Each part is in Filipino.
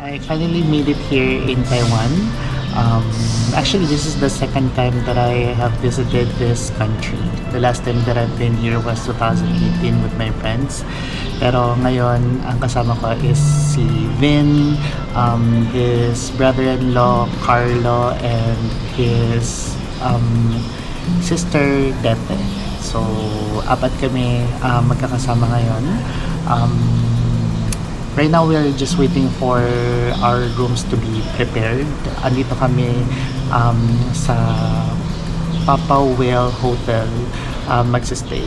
I finally made it here in Taiwan. Um, Actually, this is the second time that I have visited this country. The last time that I've been here was 2018 with my friends. Pero ngayon, ang kasama ko is si Vin, his brother-in-law, Carlo, and his sister, Dete. So, apat kami magkakasama ngayon. Right now, we're just waiting for our rooms to be prepared. Andito kami sa Papa Whale Hotel magsistay.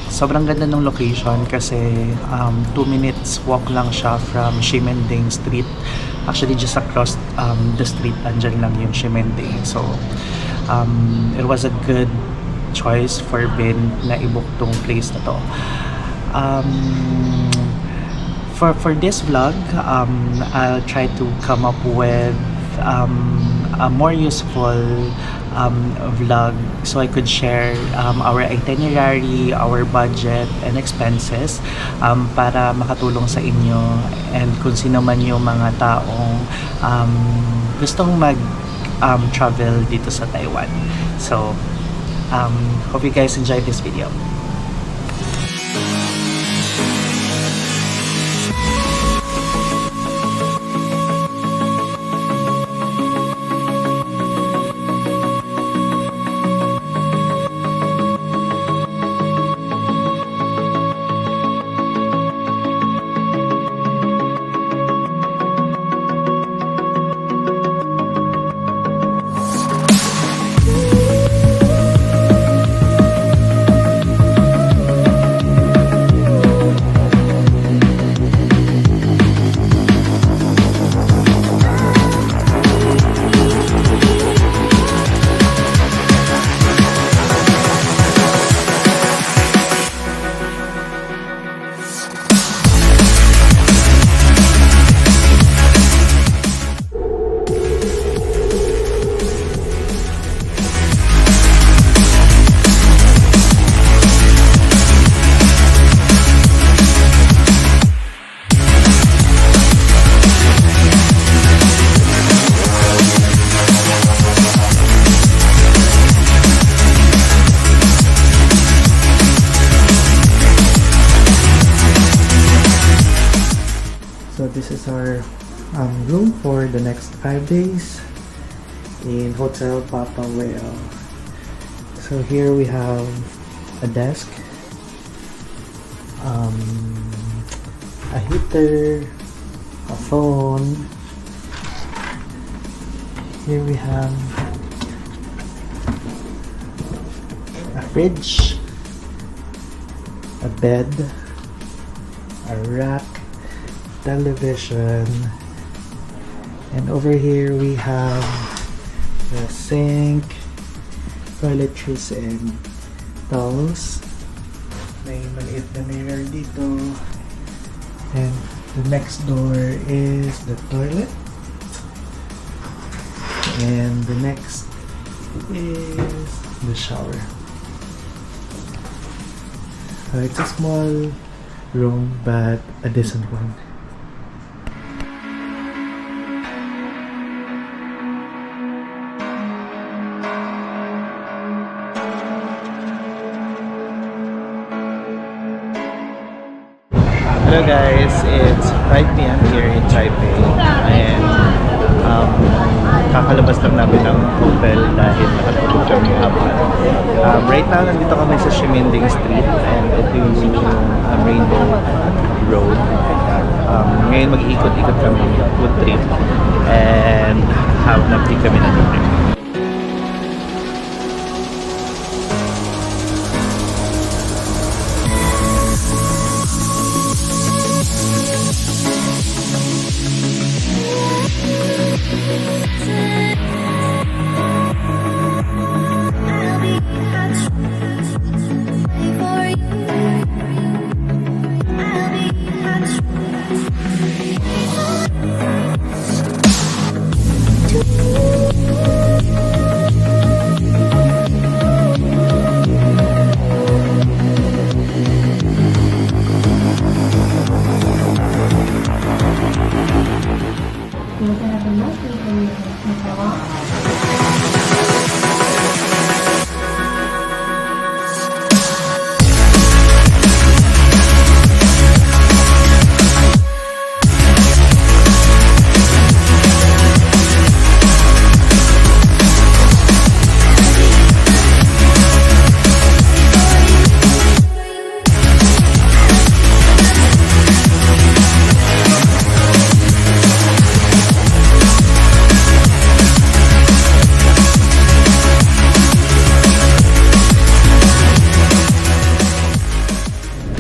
Sobrang ganda ng location kasi 2 minutes walk lang siya from Ximending Street. Actually, just across the street, andyan lang yung Ximending. So, it was a good choice for Ben na i-book tong place na to. For this vlog, I'll try to come up with a more useful vlog so I could share our itinerary, our budget, and expenses para makatulong sa inyo and kung sino man yung mga taong gustong travel dito sa Taiwan. So, hope you guys enjoyed this video. So this is our room for the next 5 days in Hotel Papa Whale. So here we have a desk, a heater, a phone. Here we have a fridge, a bed, a rack, television, and over here we have the sink, toiletries, and towels. May maliit na mirror dito, and the next door is the toilet, and the next is the shower. So it's a small room but a decent one. Hello guys, it's 5 p.m. here in Taipei and kakalabas lang namin ng hotel dahil nakatulog kami hapon. Right now, nandito kami sa Ximending Street and ito yung Rainbow Road. Ngayon mag-iikot-ikot kami, food trip, and have nagdi kami na dinner. you to have a nice evening in Taiwan.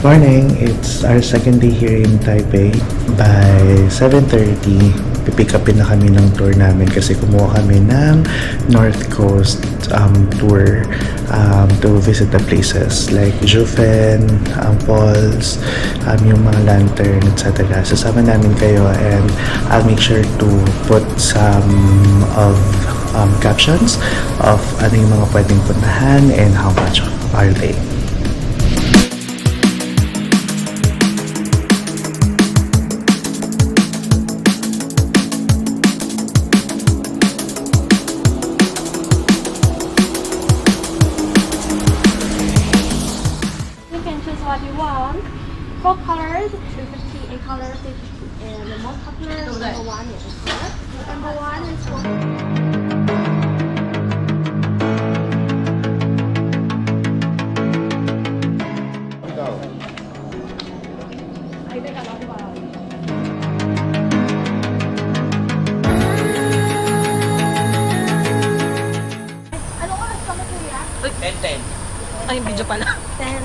Morning, it's our second day here in Taipei. By 7:30, pipick upin na kami ng tour namin kasi kumuha kami ng North Coast tour to visit the places like Jufen, Falls, yung mga lantern, etc. Sasama namin kayo and I'll make sure to put some of captions of ano yung mga pwedeng puntahan and how much are they. You can choose what you want. 4 colors, 250, 8 colors, 50. And the most popular number one is this color. Number one is for Anong oras ka mo, kuya? 10-10. Ay, video pala. 10.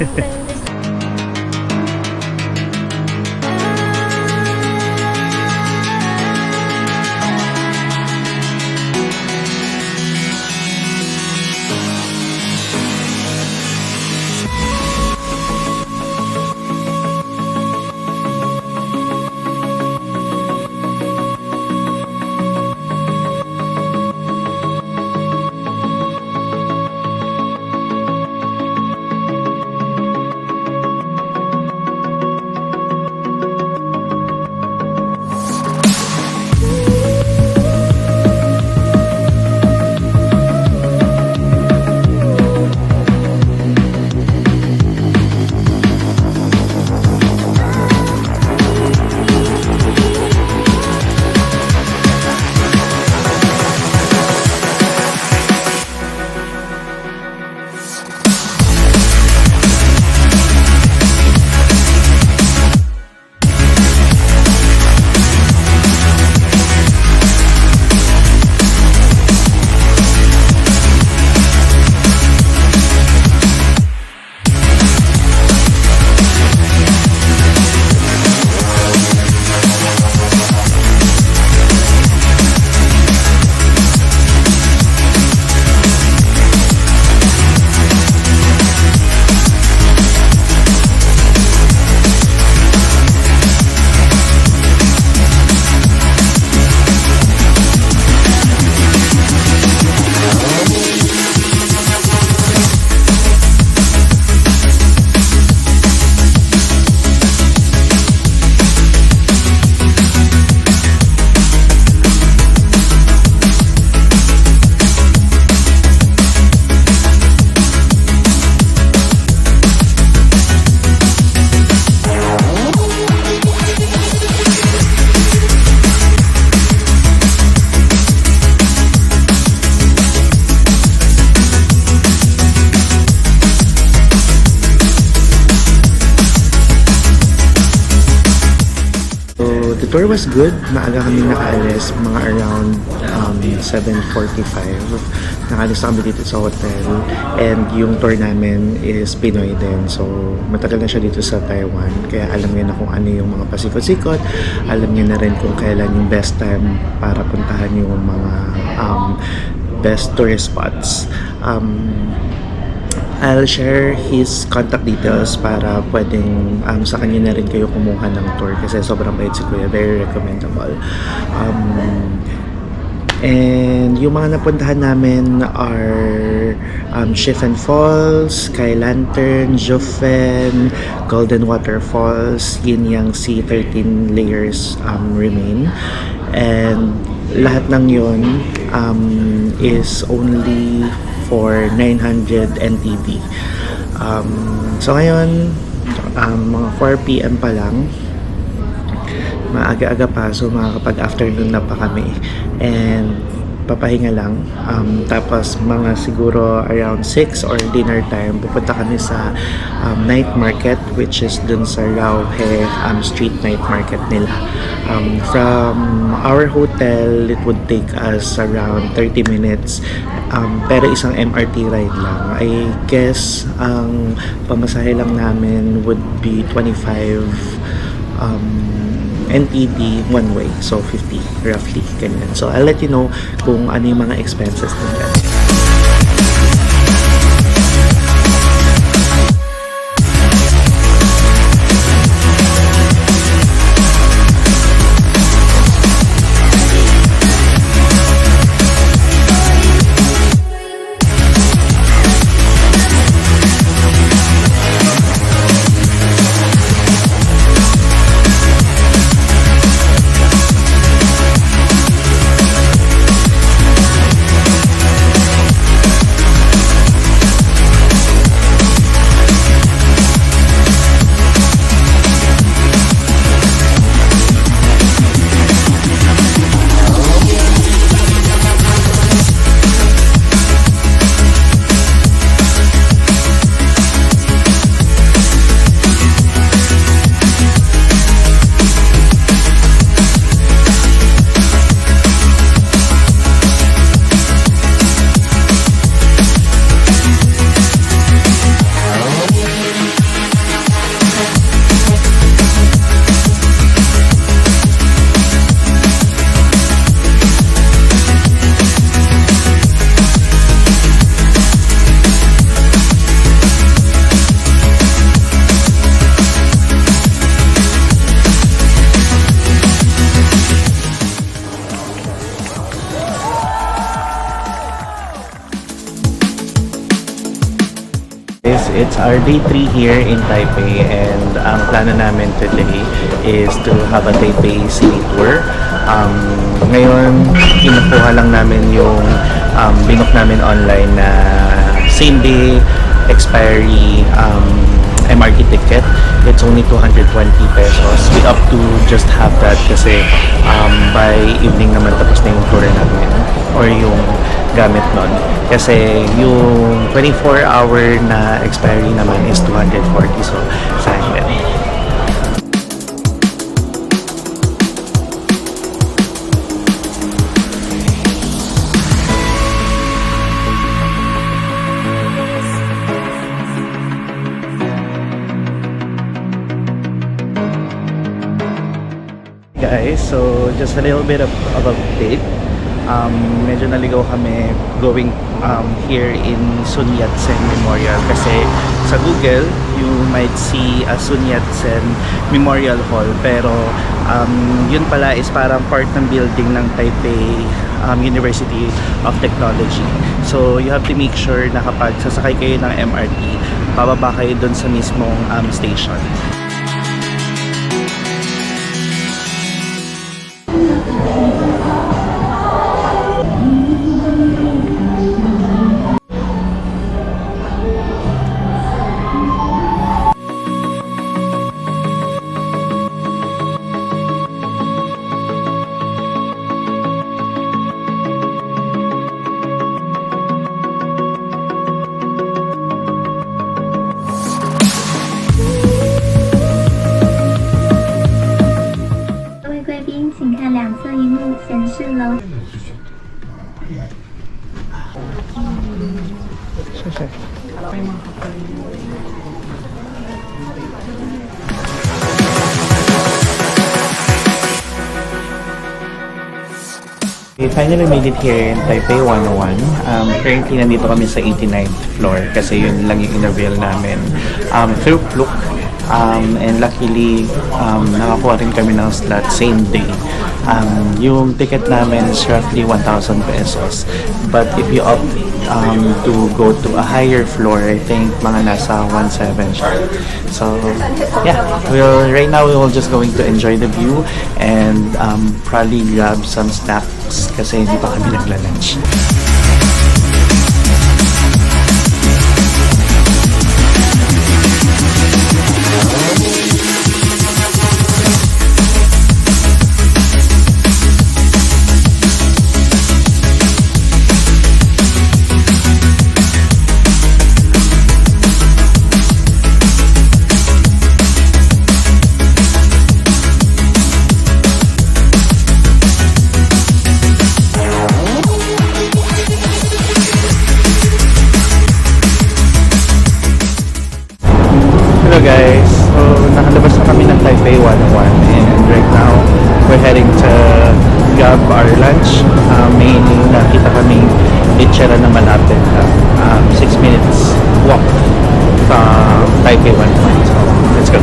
The tour was good. Maaga kami nakaalis, mga around 7:45. Nakaalis kami dito sa hotel. And yung tour namin is Pinoy din. So, matagal na siya dito sa Taiwan. Kaya alam niya na kung ano yung mga pasikot-sikot. Alam niya na rin kung kailan yung best time para puntahan yung mga best tourist spots. I'll share his contact details para pwedeng sa kanya na rin kayo kumuha ng tour kasi sobrang bait si Kuya, very recommendable. And yung mga napuntahan namin are Chiffen Falls, Sky Lantern, Jufen, Golden Waterfalls, Yin Yang Sea, 13 layers remain. And lahat ng yun is only for 900 NTD. So ngayon, mga 4 PM pa lang, maaga-aga pa, so makakapag-afternoon na pa kami. And papahinga lang. Tapos mga siguro around 6 or dinner time, pupunta kami sa night market, which is dun sa Rauhe street night market nila. From our hotel, it would take us around 30 minutes. Pero isang MRT ride lang. I guess ang pamasahe lang namin would be 25 NTD one way, so 50 roughly, ganyan. So I'll let you know kung ano yung mga expenses nila. It's our day 3 here in Taipei, and ang plano namin today is to have a Taipei city tour. Ngayon, kinukuha lang namin yung binook namin online na same day expiry MRT ticket. It's only 220 pesos. We up to just have that kasi by evening naman tapos na yung tour namin or yung gamit nun. Kasi yung 24-hour na expiry naman is 240, so sayang din. Guys, so just a little bit of update. Medyo naligaw kami going here in Sun Yat-sen Memorial kasi sa Google you might see a Sun Yat-sen Memorial Hall, pero yun pala is parang part ng building ng Taipei University of Technology. So you have to make sure na kapag sasakay kayo ng MRT, bababa kayo dun sa mismong station. We finally made it here in Taipei 101. Currently, nandito kami sa 89th floor kasi yun lang yung in-avail namin through Klook. And luckily, nakakuha rin kami ng slot same day. Yung ticket namin is roughly 1,000 pesos. But if you opt to go to a higher floor. I think mga nasa 1.7 siya. So yeah, right now we will just going to enjoy the view and probably grab some snacks kasi hindi pa kami nagla-lunch. Hello guys, so nakalabas na kami ng Taipei 101 and right now we're heading to grab our lunch. May nakita kaming lechera na malapit, 6 minutes walk from Taipei 101, so let's go.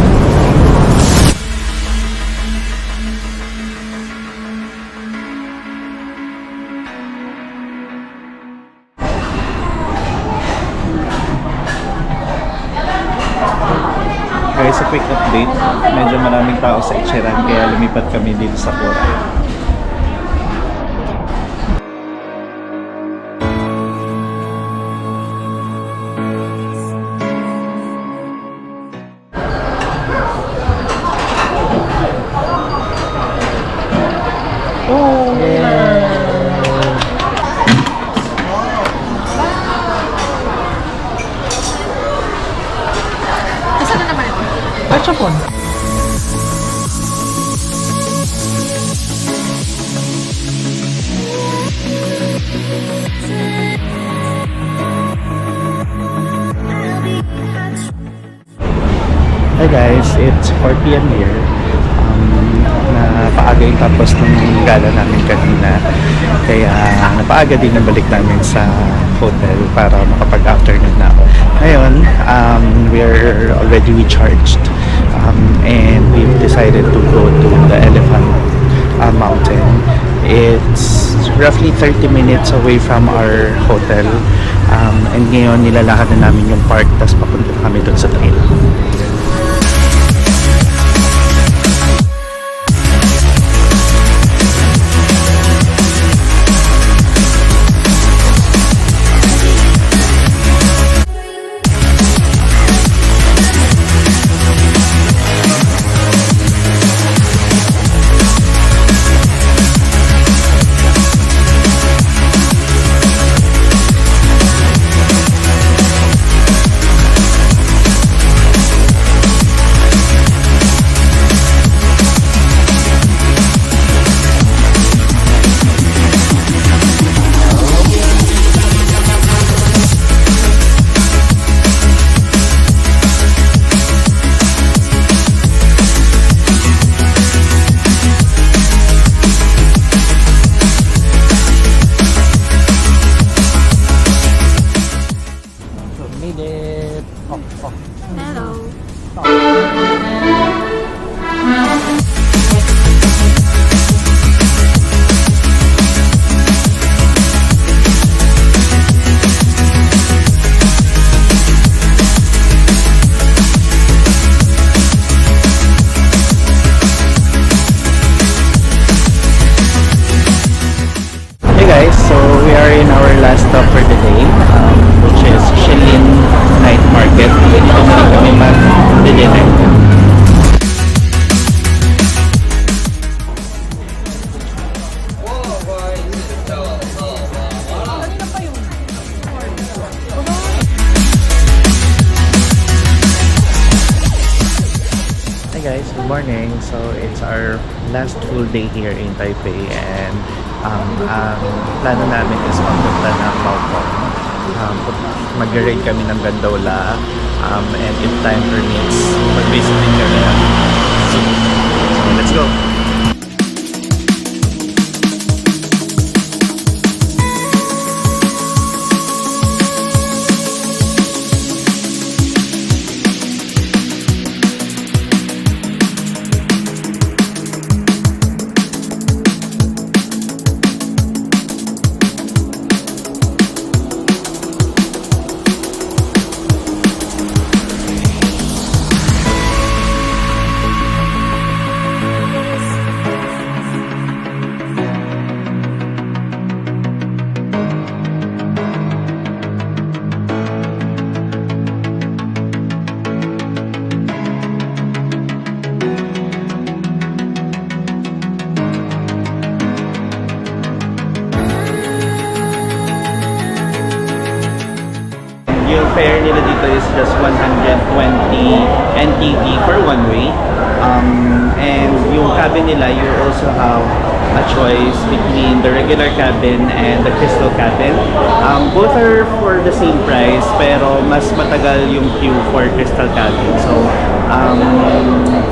Guys, a quick update. Medyo maraming tao sa Ichiran kaya lumipat kami dito sa Koray. Gachapon. Hi guys, it's 4 p.m. here. Napaaga yung tapos ng gala namin kanina. Kaya napaaga din nabalik namin sa hotel para makapag-afternoon na ako. Ngayon, we're already recharged and we've decided to go to the Elephant Mountain. It's roughly 30 minutes away from our hotel and ngayon nilalakad na namin yung park tapos papunta kami doon sa trail. last stop for the day, which is Shilin Night Market. Dito na rin kami mag-dinner. Hi guys, good morning. So it's our last full day here in Taipei and ang plano namin is magpunta ng Maokong. Mag-ride kami ng gondola and if time permits, mag-visit din kami ng zoo. So let's go! fare nila dito is just 120 NTD for one way. And yung cabin nila, you also have a choice between the regular cabin and the crystal cabin. Both are for the same price, pero mas matagal yung queue for crystal cabin. So,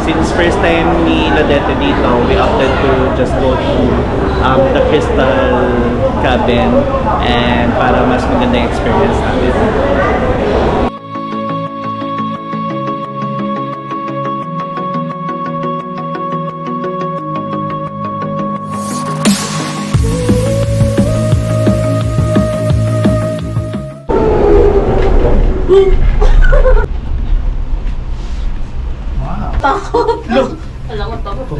since first time ni Ladete dito, we opted to just go to the crystal cabin and para mas maganda yung experience natin. Takot. Alam ko takot.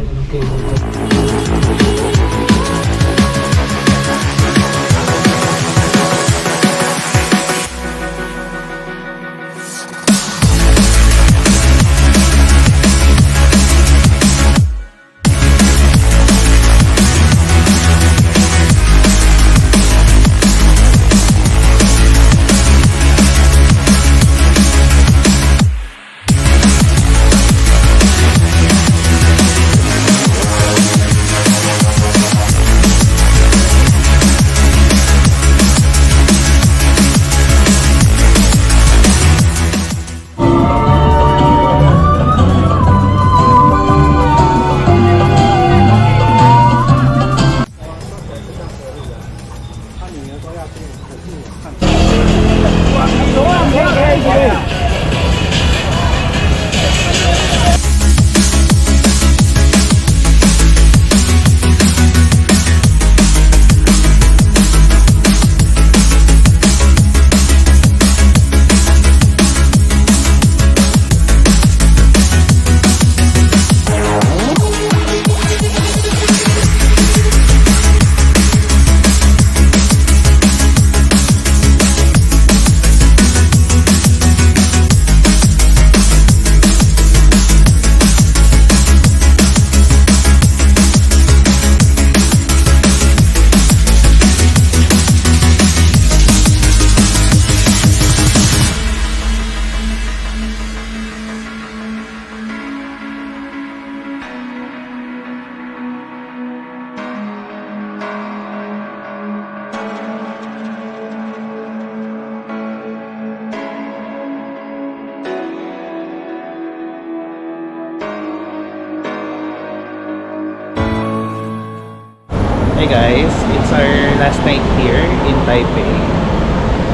Hey guys, it's our last night here in Taipei.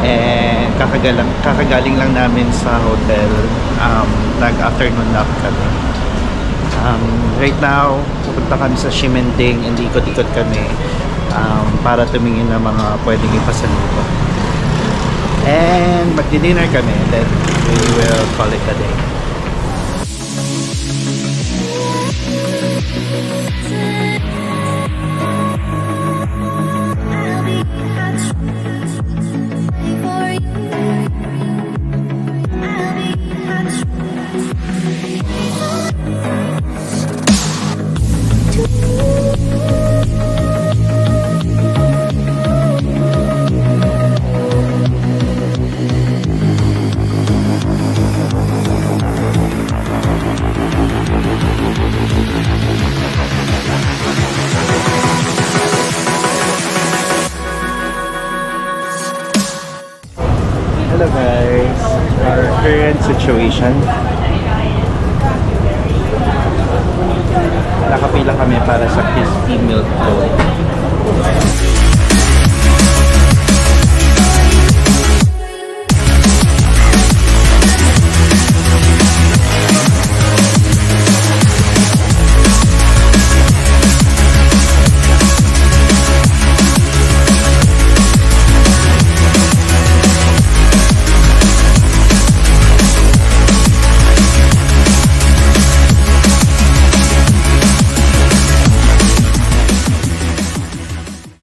And kakagaling lang namin sa hotel. Nag-afternoon nap kami. Right now, pupunta kami sa Ximending and ikot-ikot kami para tumingin ng mga pwedeng ipasalubong. And magdi-dinner kami, then we will call it a day. Hello guys, our current situation. Nakapila kami para sa crispy milk toast.